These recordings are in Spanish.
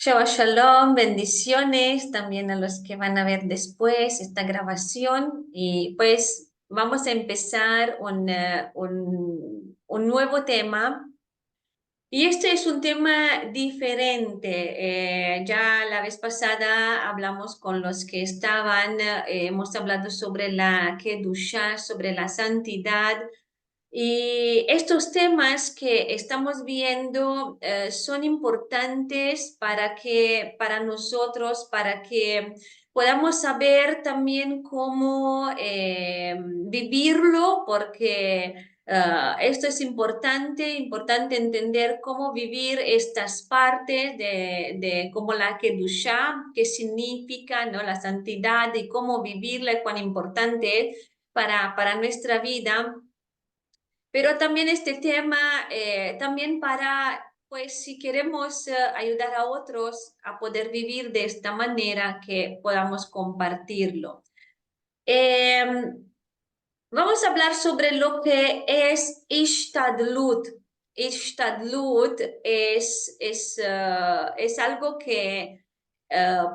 Shabbat Shalom, bendiciones también a los que van a ver después esta grabación. Y pues vamos a empezar un nuevo tema. Y este es un tema diferente. Ya la vez pasada hablamos con los que estaban, hemos hablado sobre la Kedushá, sobre la santidad. Y estos temas que estamos viendo son importantes para nosotros, para que podamos saber también cómo vivirlo, porque esto es importante entender cómo vivir estas partes de como la Kedushá, qué significa, ¿no? La santidad y cómo vivirla y cuán importante es para nuestra vida. Pero también este tema, también para, pues si queremos ayudar a otros a poder vivir de esta manera, que podamos compartirlo. Eh, Vamos a hablar sobre lo que es Ishtadlut. Ishtadlut es algo que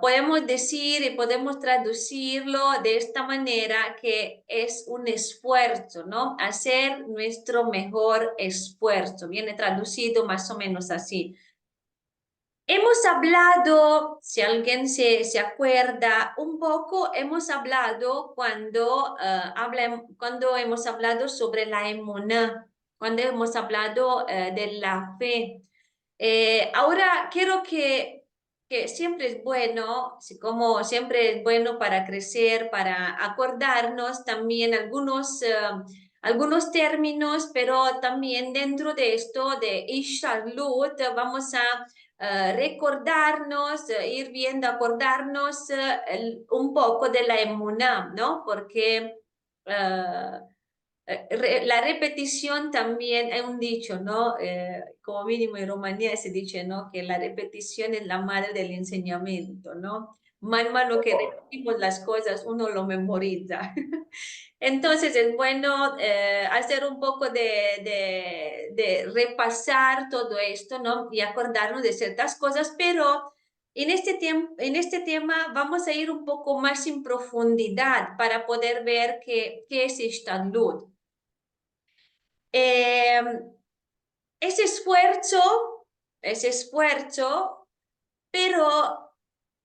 podemos decir y podemos traducirlo de esta manera, que es un esfuerzo, ¿no? Hacer nuestro mejor esfuerzo. Viene traducido más o menos así. Hemos hablado, si alguien se acuerda un poco, hemos hablado cuando hemos hablado sobre la emuná, cuando hemos hablado de la fe. Ahora quiero que siempre es bueno, como siempre es bueno para crecer, para acordarnos también algunos términos, pero también dentro de esto de Ishalut vamos a recordarnos, ir viendo, acordarnos un poco de la emuná, ¿no? Porque la repetición también hay un dicho, ¿no? Como mínimo en Rumanía se dice, ¿no? Que la repetición es la madre del enseñamiento, ¿no? Más malo que repetimos las cosas, uno lo memoriza. Entonces es bueno hacer un poco de repasar todo esto, ¿no? Y acordarnos de ciertas cosas, pero en este tema vamos a ir un poco más en profundidad para poder ver qué es Ishtadlut. Eh, ese esfuerzo, pero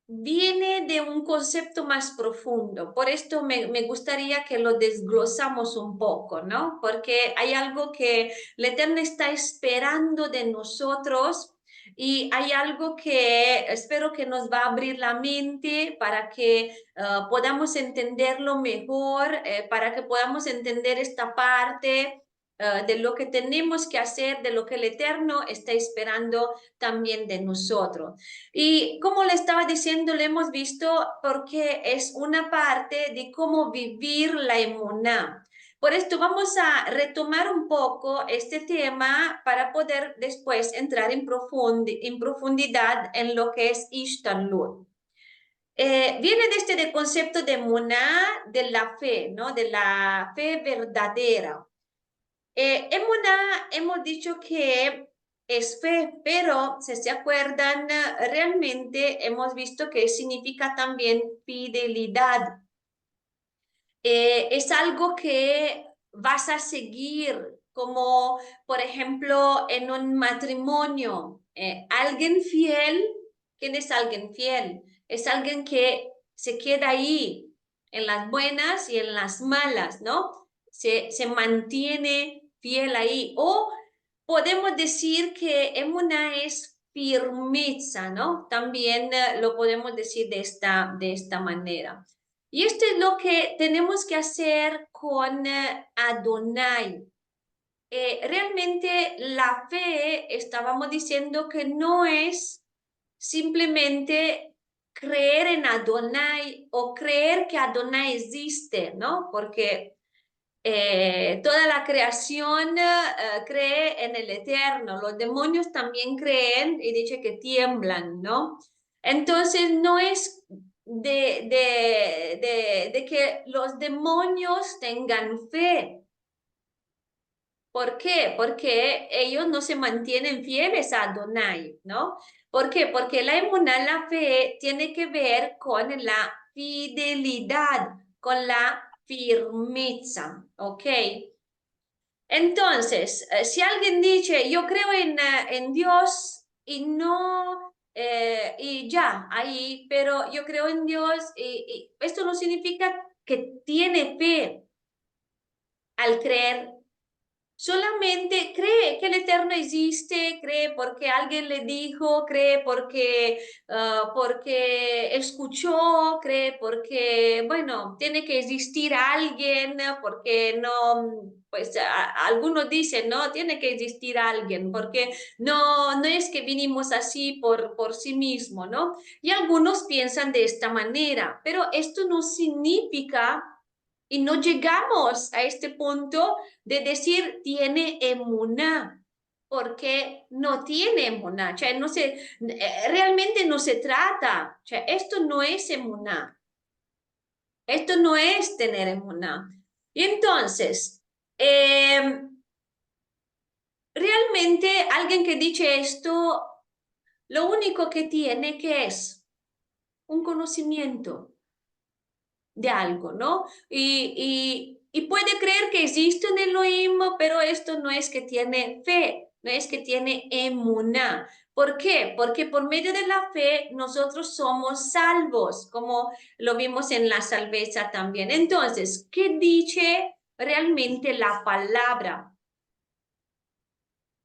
viene de un concepto más profundo. Por esto me gustaría que lo desglosamos un poco, ¿no? Porque hay algo que el Eterno está esperando de nosotros. Y hay algo que espero que nos va a abrir la mente para que podamos entenderlo mejor, para que podamos entender esta parte de lo que tenemos que hacer, de lo que el Eterno está esperando también de nosotros. Y como le estaba diciendo, lo hemos visto porque es una parte de cómo vivir la emuná. Por esto vamos a retomar un poco este tema para poder después entrar en profundidad en lo que es Ishtalut. Viene de este concepto de emuná, de la fe, ¿no? De la fe verdadera. Emuná, hemos dicho que es fe, pero si se acuerdan, realmente hemos visto que significa también fidelidad. Es algo que vas a seguir, como por ejemplo en un matrimonio. Alguien fiel, ¿quién es alguien fiel? Es alguien que se queda ahí en las buenas y en las malas, ¿no? Se mantiene fiel ahí. O podemos decir que emuna es firmeza, ¿no? También lo podemos decir de esta manera. Y esto es lo que tenemos que hacer con Adonai. Realmente la fe, estábamos diciendo que no es simplemente creer en Adonai o creer que Adonai existe, ¿no? Porque toda la creación cree en el Eterno. Los demonios también creen y dice que tiemblan, ¿no? Entonces no es de que los demonios tengan fe. ¿Por qué? Porque ellos no se mantienen fieles a Adonai, ¿no? ¿Por qué? Porque la emuná, la fe, tiene que ver con la fidelidad, con la firmeza, ¿ok? Entonces, si alguien dice, yo creo en Dios y no, y ya, ahí, pero yo creo en Dios, y esto no significa que tiene fe al creer. Solamente cree que el Eterno existe, cree porque alguien le dijo, cree porque escuchó, cree porque, bueno, tiene que existir alguien, porque no, pues algunos dicen, no, tiene que existir alguien, porque no es que vinimos así por sí mismo, ¿no? Y algunos piensan de esta manera, pero esto no significa y no llegamos a este punto de decir tiene emuná, porque no tiene emuná, o sea, realmente no se trata, o sea, esto no es emuná, esto no es tener emuná. Y entonces, realmente alguien que dice esto, lo único que tiene que es un conocimiento de algo, ¿no? Y puede creer que existe un Elohim, pero esto no es que tiene fe, no es que tiene emuná. ¿Por qué? Porque por medio de la fe nosotros somos salvos, como lo vimos en la salveza también. Entonces, ¿qué dice realmente la palabra?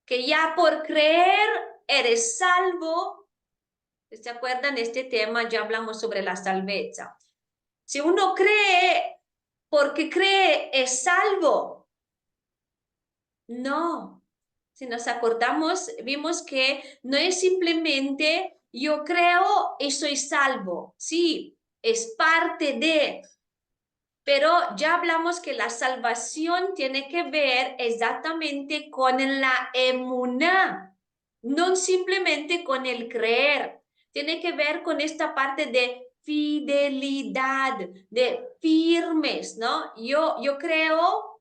Que ya por creer eres salvo. ¿Se acuerdan de este tema? Ya hablamos sobre la salveza. Si uno cree porque cree es salvo, no. Si nos acordamos, vimos que no es simplemente yo creo y soy salvo. Sí, es parte de, pero ya hablamos que la salvación tiene que ver exactamente con la emuná, no simplemente con el creer. Tiene que ver con esta parte de fidelidad, de firmes, ¿no? Yo creo,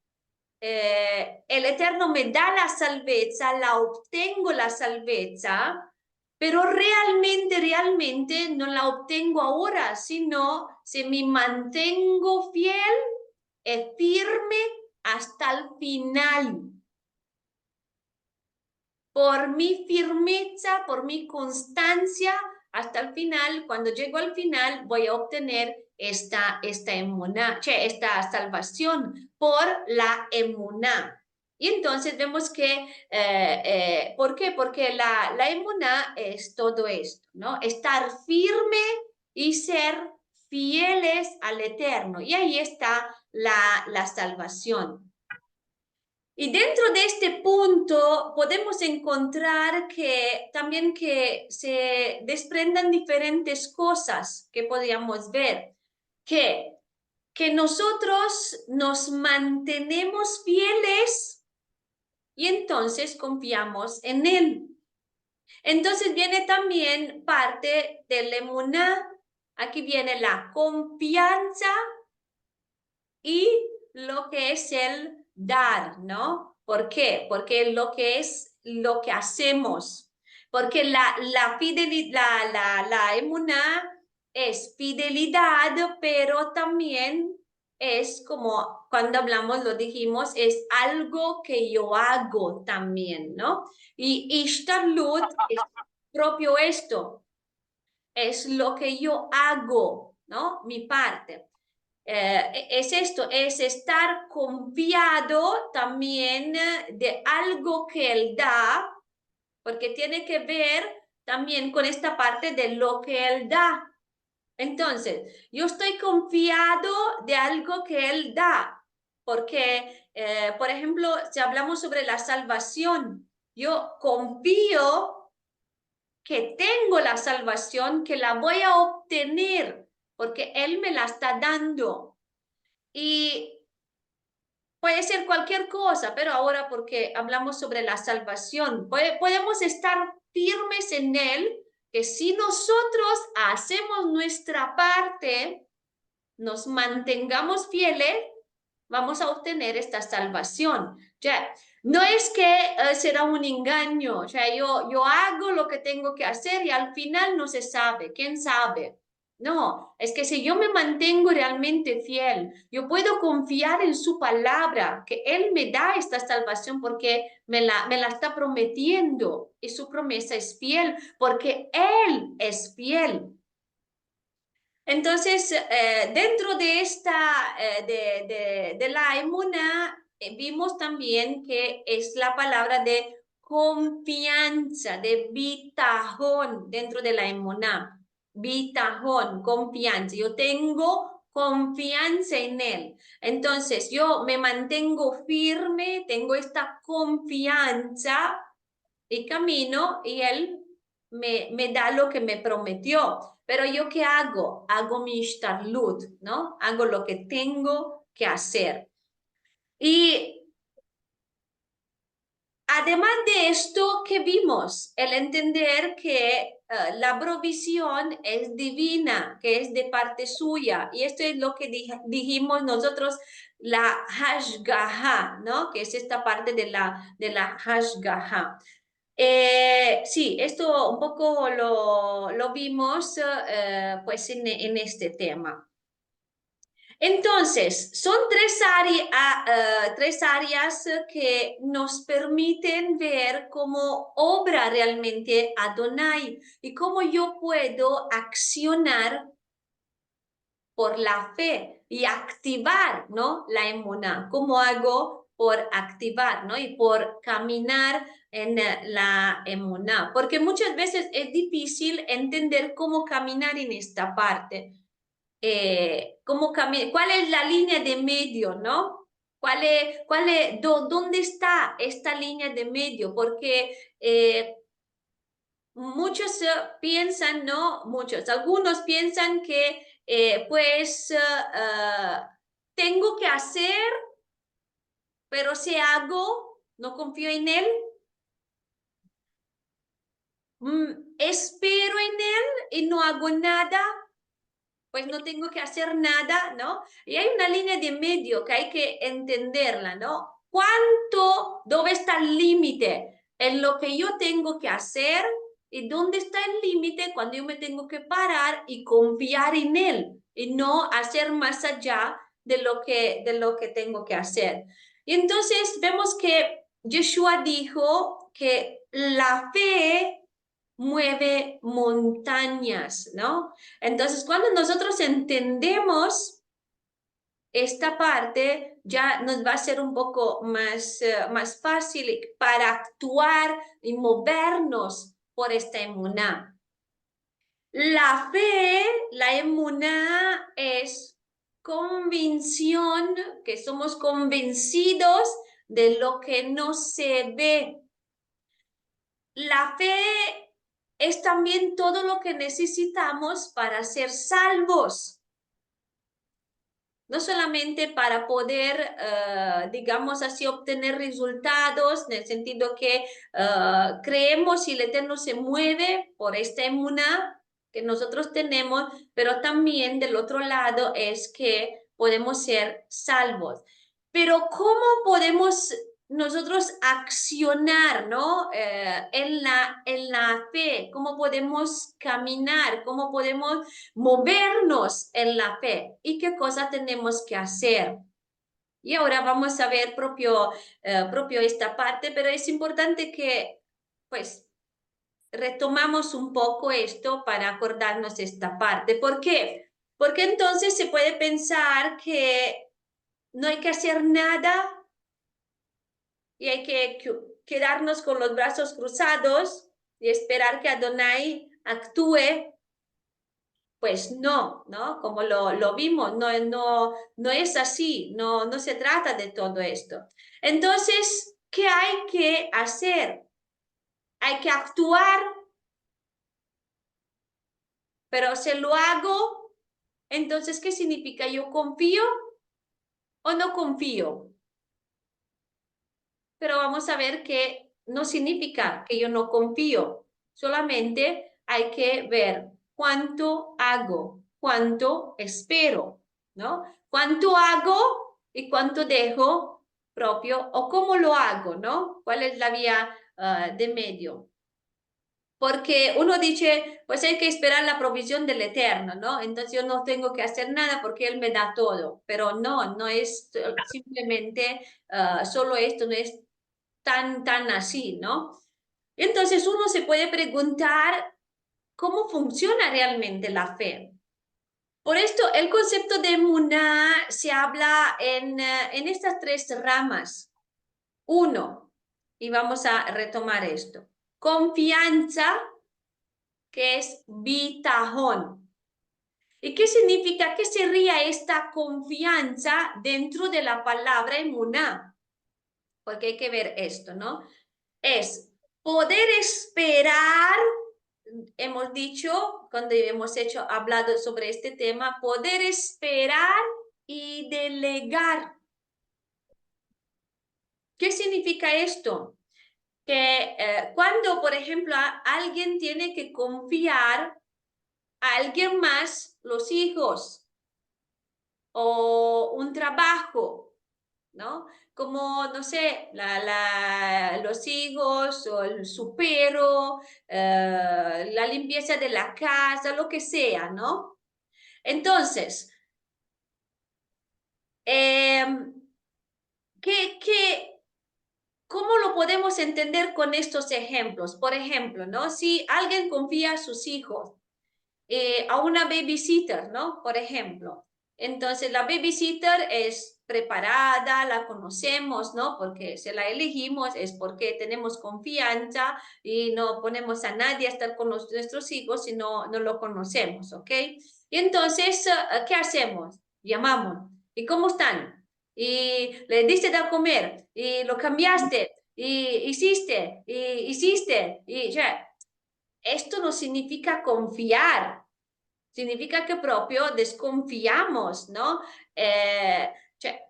el Eterno me da la salvezza, la obtengo la salvezza, pero realmente no la obtengo ahora, sino si me mantengo fiel y firme hasta el final. Por mi firmeza, por mi constancia, hasta el final, cuando llego al final, voy a obtener esta emuná, esta salvación por la emuná. Y entonces vemos que, ¿por qué? Porque la emuná es todo esto, ¿no? Estar firme y ser fieles al Eterno. Y ahí está la salvación. Y dentro de este punto podemos encontrar que también que se desprendan diferentes cosas que podríamos ver, que, que nosotros nos mantenemos fieles y entonces confiamos en Él. Entonces viene también parte del emuná, aquí viene la confianza y lo que es el dar, ¿no? ¿Por qué? Porque lo que es lo que hacemos. Porque la fidelidad, la emuná es fidelidad, pero también es como cuando hablamos, lo dijimos, es algo que yo hago también, ¿no? Y Ishtarlut es propio esto, es lo que yo hago, ¿no? Mi parte. Es esto, es estar confiado también de algo que Él da, porque tiene que ver también con esta parte de lo que Él da. Entonces, yo estoy confiado de algo que Él da, porque, por ejemplo, si hablamos sobre la salvación, yo confío que tengo la salvación, que la voy a obtener, porque Él me la está dando. Y puede ser cualquier cosa, pero ahora porque hablamos sobre la salvación, podemos estar firmes en Él, que si nosotros hacemos nuestra parte, nos mantengamos fieles, vamos a obtener esta salvación. Ya, No es que será un engaño, o sea, yo hago lo que tengo que hacer y al final no se sabe, ¿quién sabe? No, es que si yo me mantengo realmente fiel, yo puedo confiar en su palabra, que Él me da esta salvación porque me la está prometiendo y su promesa es fiel, porque Él es fiel. Entonces, dentro de esta, de la emuná, vimos también que es la palabra de confianza, de bitajón dentro de la emuná. Bitajón, confianza. Yo tengo confianza en Él. Entonces, yo me mantengo firme, tengo esta confianza y camino y Él me da lo que me prometió. Pero yo qué hago? Hago mi ishtarlut, ¿no? Hago lo que tengo que hacer. Y además de esto, ¿qué vimos? El entender que la provisión es divina, que es de parte suya. Y esto es lo que dijimos nosotros, la hashgaha, ¿no? Que es esta parte de la hashgaha. Sí, esto un poco lo vimos pues en este tema. Entonces, son tres áreas que nos permiten ver cómo obra realmente Adonai y cómo yo puedo accionar por la fe y activar, ¿no? La emuná. ¿Cómo hago por activar, ¿no? Y por caminar en la emuná. Porque muchas veces es difícil entender cómo caminar en esta parte. ¿Cuál es la línea de medio, ¿no? ¿Dónde está esta línea de medio? Porque muchos piensan, no muchos, algunos piensan que tengo que hacer, pero si hago, no confío en él, espero en él y no hago nada, pues no tengo que hacer nada, ¿no? Y hay una línea de medio que hay que entenderla, ¿no? ¿Dónde está el límite en lo que yo tengo que hacer y dónde está el límite cuando yo me tengo que parar y confiar en él y no hacer más allá de lo que tengo que hacer? Y entonces vemos que Yeshua dijo que la fe mueve montañas, ¿no? Entonces, cuando nosotros entendemos esta parte, ya nos va a ser un poco más fácil para actuar y movernos por esta emuná. La fe, la emuná es convicción, que somos convencidos de lo que no se ve. La fe es también todo lo que necesitamos para ser salvos. No solamente para poder, digamos así, obtener resultados, en el sentido que creemos y el Eterno se mueve por esta emuná que nosotros tenemos, pero también del otro lado es que podemos ser salvos. Pero ¿cómo podemos nosotros accionar, ¿no? En la fe, cómo podemos caminar, cómo podemos movernos en la fe y qué cosa tenemos que hacer. Y ahora vamos a ver propio esta parte, pero es importante que, pues, retomamos un poco esto para acordarnos esta parte. ¿Por qué? Porque entonces se puede pensar que no hay que hacer nada y hay que quedarnos con los brazos cruzados y esperar que Adonai actúe. Pues no, ¿no? Como lo vimos, no es así, no se trata de todo esto. Entonces, ¿qué hay que hacer? Hay que actuar, pero si lo hago, entonces, ¿qué significa? ¿Yo confío o no confío? Pero vamos a ver que no significa que yo no confío, solamente hay que ver cuánto hago, cuánto espero, ¿no? ¿Cuánto hago y cuánto dejo? propio o cómo lo hago, ¿no? ¿Cuál es la vía de medio? Porque uno dice, pues hay que esperar la provisión del Eterno, ¿no? Entonces yo no tengo que hacer nada porque Él me da todo, pero no, no es simplemente solo esto, no es tan así, ¿no? Entonces uno se puede preguntar cómo funciona realmente la fe. Por esto, el concepto de emuná se habla en estas tres ramas. Uno, y vamos a retomar esto, confianza, que es bitajón. ¿Y qué significa? ¿Qué sería esta confianza dentro de la palabra emuná? Porque hay que ver esto, ¿no? Es poder esperar, hemos dicho, cuando hemos hablado sobre este tema, poder esperar y delegar. ¿Qué significa esto? Que cuando, por ejemplo, alguien tiene que confiar a alguien más, los hijos o un trabajo, ¿no? Como, no sé, los hijos o su perro, la limpieza de la casa, lo que sea, ¿no? Entonces, eh, ¿qué, cómo lo podemos entender con estos ejemplos? Por ejemplo, ¿no? Si alguien confía a sus hijos, a una babysitter, ¿no? Por ejemplo. Entonces, la babysitter es preparada, la conocemos, ¿no? Porque se la elegimos, es porque tenemos confianza y no ponemos a nadie a estar con nuestros hijos si no lo conocemos, ¿ok? Y entonces, ¿qué hacemos? Llamamos. ¿Y cómo están? Y le diste de comer, y lo cambiaste, y hiciste, y ya. Esto no significa confiar, significa que proprio desconfiamos, ¿no? Cioè,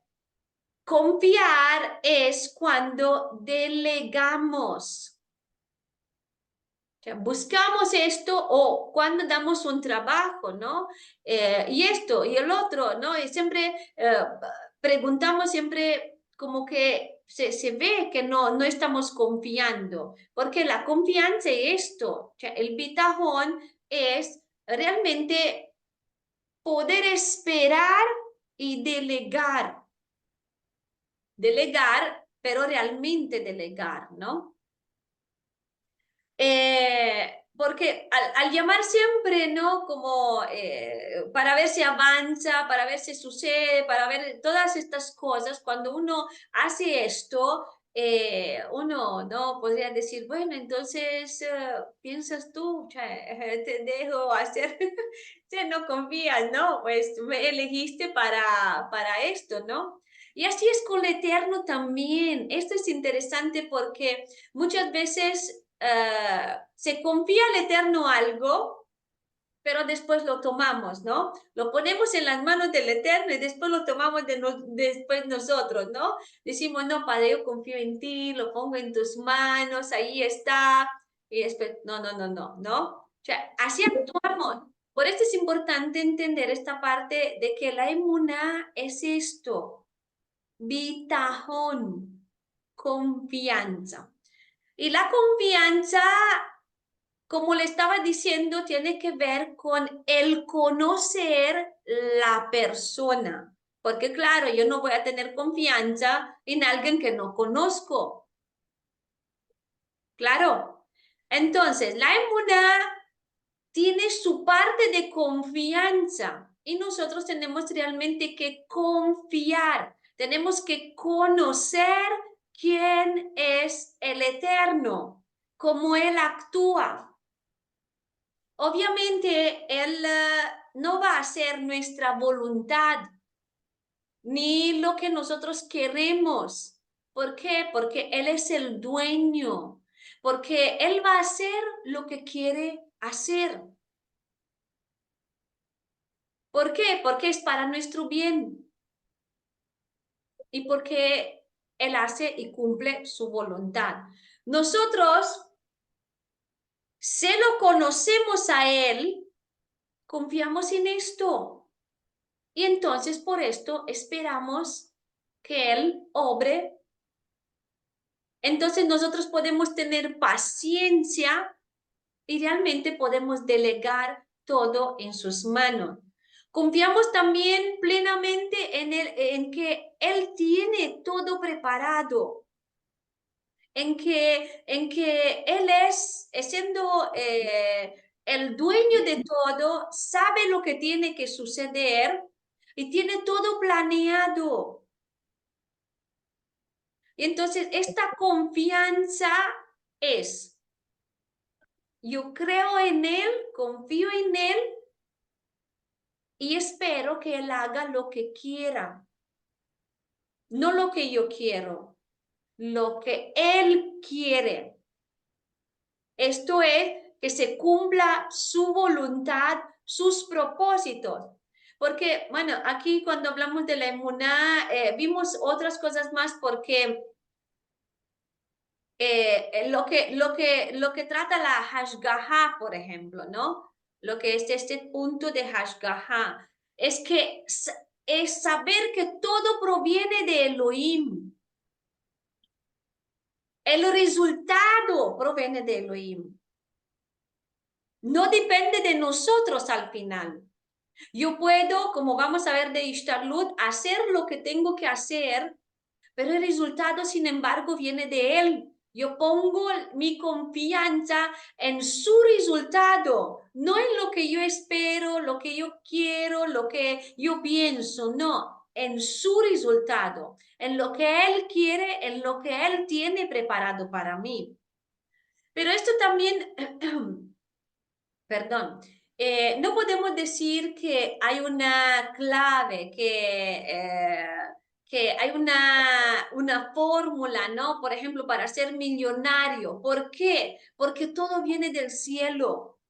confiar es cuando delegamos. Cioè, buscamos esto o cuando damos un trabajo, ¿no? Y esto y el otro, ¿no? Y siempre preguntamos siempre como que se ve que no estamos confiando, porque la confianza es esto, cioè, el bitajón es realmente poder esperar y delegar. Delegar, pero realmente delegar, ¿no? Porque al llamar siempre, ¿no? Como para ver si avanza, para ver si sucede, para ver todas estas cosas, cuando uno hace esto, uno, ¿no? Podría decir, bueno, entonces, piensas tú, te dejo hacer, si no confías, ¿no? Pues me elegiste para esto, ¿no? Y así es con el Eterno también. Esto es interesante porque muchas veces se confía al Eterno algo, pero después lo tomamos, ¿no? Lo ponemos en las manos del Eterno y después lo tomamos después nosotros, ¿no? Decimos, no, Padre, yo confío en ti, lo pongo en tus manos, ahí está. Y después, no. O sea, así actuamos. Por esto es importante entender esta parte de que la emuná es esto, bitajón, confianza. Y la confianza, como le estaba diciendo, tiene que ver con el conocer la persona. Porque claro, yo no voy a tener confianza en alguien que no conozco. Claro. Entonces, la emuná tiene su parte de confianza y nosotros tenemos realmente que confiar. Tenemos que conocer quién es el Eterno, cómo Él actúa. Obviamente, Él no va a hacer nuestra voluntad ni lo que nosotros queremos. ¿Por qué? Porque Él es el dueño, porque Él va a hacer lo que quiere hacer. ¿Por qué? Porque es para nuestro bien y porque Él hace y cumple su voluntad. Nosotros, si lo conocemos a Él, confiamos en esto. Y entonces por esto esperamos que Él obre Entonces nosotros podemos tener paciencia y realmente podemos delegar todo en sus manos. Confiamos también plenamente en que Él tiene todo preparado, en que Él siendo el dueño de todo, sabe lo que tiene que suceder y tiene todo planeado. Y entonces esta confianza es, yo creo en Él, confío en Él y espero que Él haga lo que quiera, no lo que yo quiero, lo que Él quiere. Esto es que se cumpla su voluntad, sus propósitos. Porque, bueno, aquí cuando hablamos de la emuná, vimos otras cosas más porque lo que trata la Hashgaha, por ejemplo, ¿no? Lo que es este punto de Hashgaha, es que es saber que todo proviene de Elohim. El resultado proviene de Elohim. No depende de nosotros al final. Yo puedo, como vamos a ver de Ishtarlut, hacer lo que tengo que hacer, pero el resultado, sin embargo, viene de Él. Yo pongo mi confianza en su resultado, no en lo que yo espero, lo que yo quiero, lo que yo pienso, no, en su resultado, en lo que Él quiere, en lo que Él tiene preparado para mí. Pero esto también, perdón, no podemos decir que hay una clave, que hay una fórmula, ¿no? Por ejemplo, para ser millonario. ¿Por qué? Porque todo viene del cielo.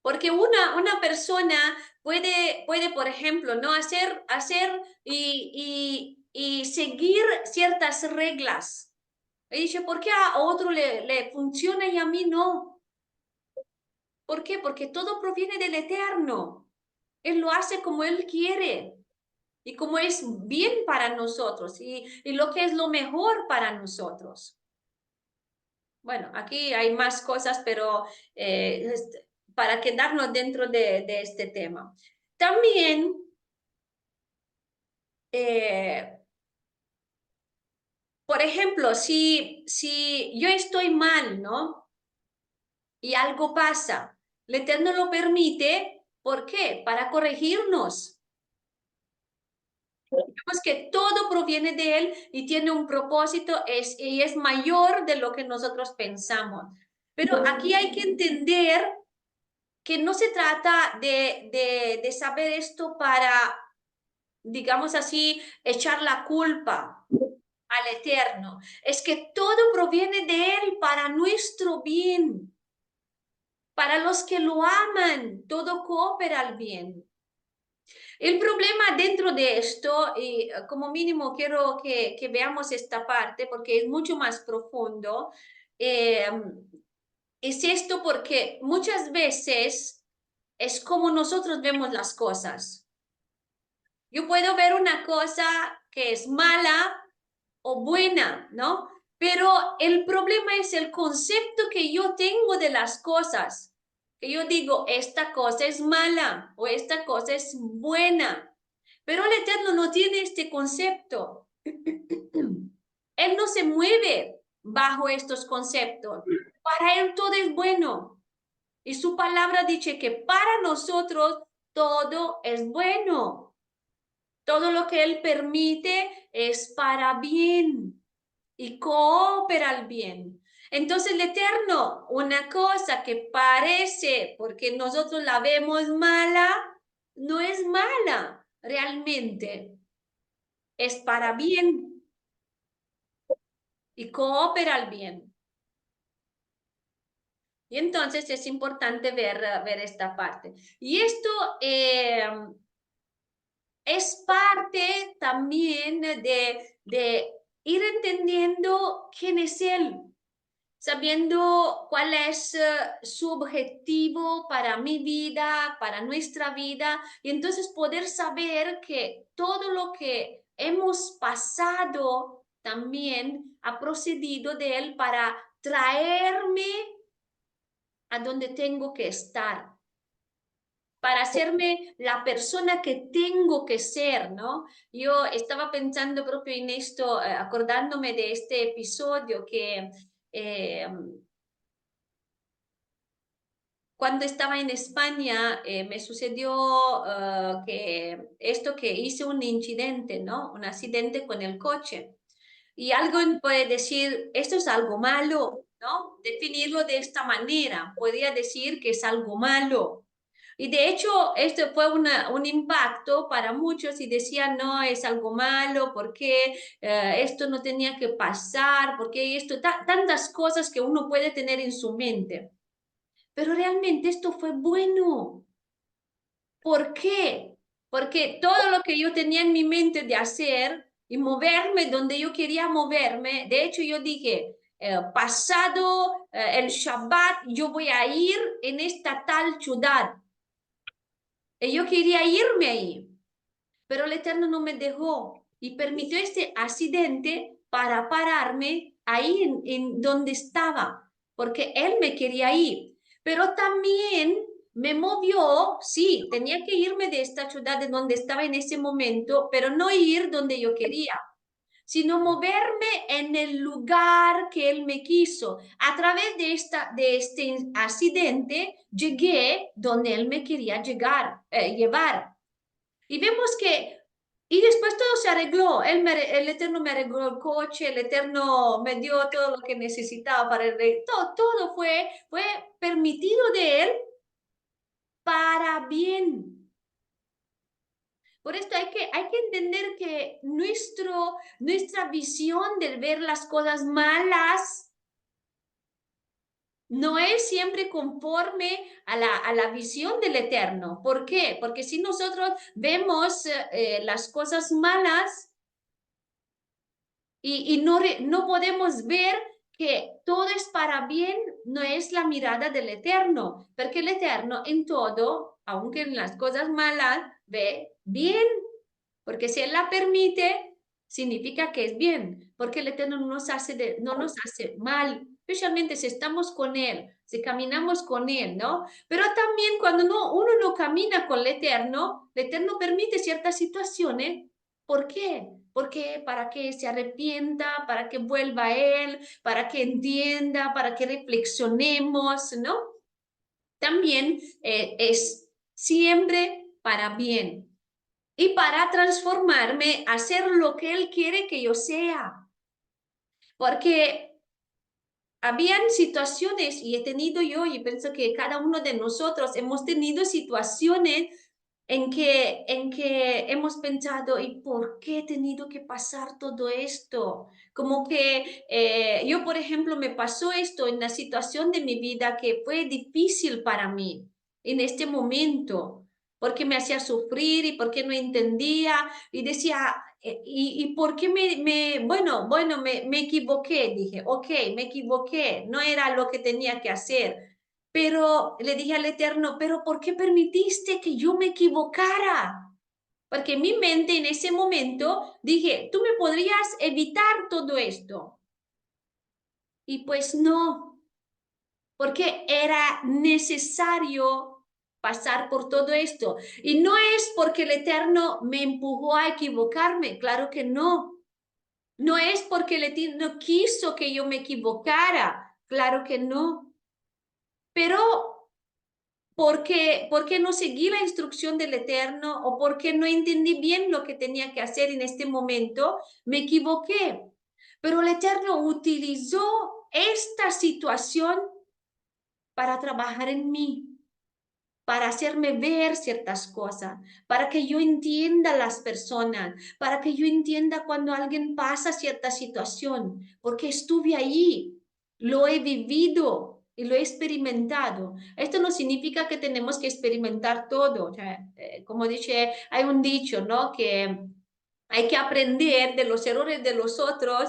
Porque una persona puede, por ejemplo, ¿no? Hacer y seguir ciertas reglas. Y dice, ¿por qué a otro le funciona y a mí no? ¿Por qué? Porque todo proviene del Eterno. Él lo hace como Él quiere y como es bien para nosotros y lo que es lo mejor para nosotros. Bueno, aquí hay más cosas, pero para quedarnos dentro de este tema. También, eh, por ejemplo, si yo estoy mal, ¿no? Y algo pasa, el Eterno lo permite, ¿por qué? Para corregirnos. Vemos que todo proviene de Él y tiene un propósito y es mayor de lo que nosotros pensamos. Pero aquí hay que entender que no se trata de saber esto para, digamos así, echar la culpa al Eterno. Es que todo proviene de Él para nuestro bien. Para los que lo aman, todo coopera al bien. El problema dentro de esto, y como mínimo quiero que veamos esta parte porque es mucho más profundo, eh, es esto porque muchas veces es como nosotros vemos las cosas. Yo puedo ver una cosa que es mala o buena, ¿no? Pero el problema es el concepto que yo tengo de las cosas. Que yo digo, esta cosa es mala o esta cosa es buena. Pero el Eterno no tiene este concepto. Él no se mueve bajo estos conceptos. Para Él todo es bueno. Y su palabra dice que para nosotros todo es bueno. Todo lo que Él permite es para bien y coopera al bien. Entonces el Eterno, una cosa que parece, porque nosotros la vemos mala, no es mala realmente, es para bien y coopera al bien. Y entonces es importante ver esta parte. Y esto es parte también de ir entendiendo quién es Él, sabiendo cuál es su objetivo para mi vida, para nuestra vida, y entonces poder saber que todo lo que hemos pasado también ha procedido de Él para traerme a donde tengo que estar, para hacerme la persona que tengo que ser, ¿no? Yo estaba pensando propio en esto, acordándome de este episodio que eh, cuando estaba en España me sucedió que esto que hice un incidente, ¿no? Un accidente con el coche. Y alguien puede decir, esto es algo malo, ¿no? Definirlo de esta manera. Podría decir que es algo malo. Y de hecho, esto fue un impacto para muchos y decían, no, es algo malo, porque esto no tenía que pasar, porque esto, tantas cosas que uno puede tener en su mente. Pero realmente esto fue bueno. ¿Por qué? Porque todo lo que yo tenía en mi mente de hacer y moverme donde yo quería moverme, de hecho yo dije, pasado el Shabbat, yo voy a ir en esta tal ciudad. Y yo quería irme ahí, pero el Eterno no me dejó y permitió este accidente para pararme ahí en donde estaba, porque Él me quería ir. Pero también me movió, sí, tenía que irme de esta ciudad de donde estaba en ese momento, pero no ir donde yo quería, sino moverme en el lugar que Él me quiso. A través de este accidente, llegué donde Él me quería llevar. Y vemos que, y después todo se arregló. El Eterno me arregló el coche, el Eterno me dio todo lo que necesitaba para todo fue permitido de Él para bien. Por esto hay que entender que nuestra visión de ver las cosas malas no es siempre conforme a la visión del Eterno. ¿Por qué? Porque si nosotros vemos las cosas malas y no podemos ver que todo es para bien, no es la mirada del Eterno, porque el Eterno en todo, aunque en las cosas malas, ve bien. Porque si Él la permite, significa que es bien, porque el Eterno no nos hace mal, especialmente si estamos con Él, si caminamos con Él, ¿no? Pero también cuando uno no camina con el Eterno permite ciertas situaciones. ¿Por qué? Porque para que se arrepienta, para que vuelva a Él, para que entienda, para que reflexionemos, ¿no? También es siempre para bien y para transformarme a ser lo que Él quiere que yo sea. Porque habían situaciones, y he tenido yo, y pienso que cada uno de nosotros hemos tenido situaciones en que hemos pensado, ¿y por qué he tenido que pasar todo esto? Como que yo, por ejemplo, me pasó esto en una situación de mi vida que fue difícil para mí en este momento, porque me hacía sufrir y porque no entendía y decía, y por qué me equivoqué, dije, ok, me equivoqué, no era lo que tenía que hacer. Pero le dije al Eterno, pero ¿por qué permitiste que yo me equivocara? Porque en mi mente en ese momento dije, tú me podrías evitar todo esto. Y pues no, porque era necesario pasar por todo esto. Y no es porque el Eterno me empujó a equivocarme, claro que no. No es porque el Eterno quiso que yo me equivocara, claro que no. Pero por qué no seguí la instrucción del Eterno o por qué no entendí bien lo que tenía que hacer en este momento, me equivoqué. Pero el Eterno utilizó esta situación para trabajar en mí, para hacerme ver ciertas cosas, para que yo entienda las personas, para que yo entienda cuando alguien pasa cierta situación, porque estuve allí, lo he vivido y lo he experimentado. Esto no significa que tenemos que experimentar todo. O sea, como dice, hay un dicho, ¿no? Que hay que aprender de los errores de los otros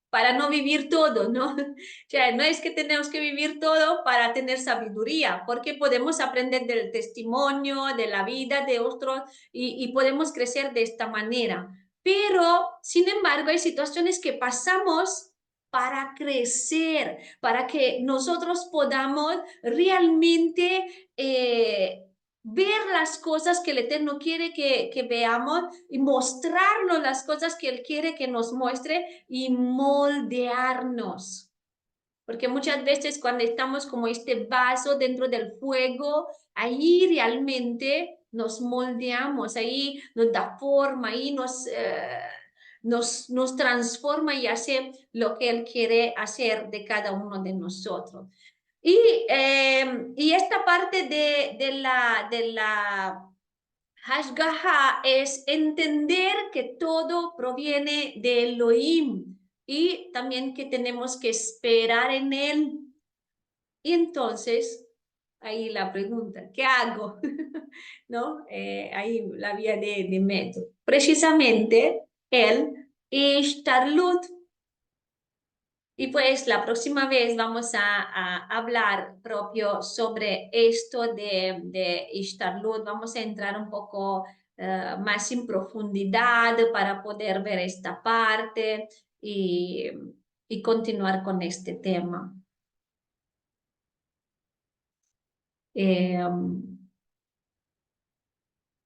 para no vivir todo, ¿no? O sea, no es que tenemos que vivir todo para tener sabiduría, porque podemos aprender del testimonio, de la vida de otros y podemos crecer de esta manera. Pero, sin embargo, hay situaciones que pasamos para crecer, para que nosotros podamos realmente ver las cosas que el Eterno quiere que veamos y mostrarnos las cosas que Él quiere que nos muestre y moldearnos. Porque muchas veces cuando estamos como este vaso dentro del fuego, ahí realmente nos moldeamos, ahí nos da forma, ahí nos transforma y hace lo que Él quiere hacer de cada uno de nosotros. Y esta parte de la Hashgaha es entender que todo proviene de Elohim y también que tenemos que esperar en él. Y entonces, ahí la pregunta, ¿qué hago? ¿No? Ahí la vía de método. Precisamente el Ishtarlut. Y pues la próxima vez vamos a hablar propio sobre esto de Ishtarlut. Vamos a entrar un poco más en profundidad para poder ver esta parte y continuar con este tema.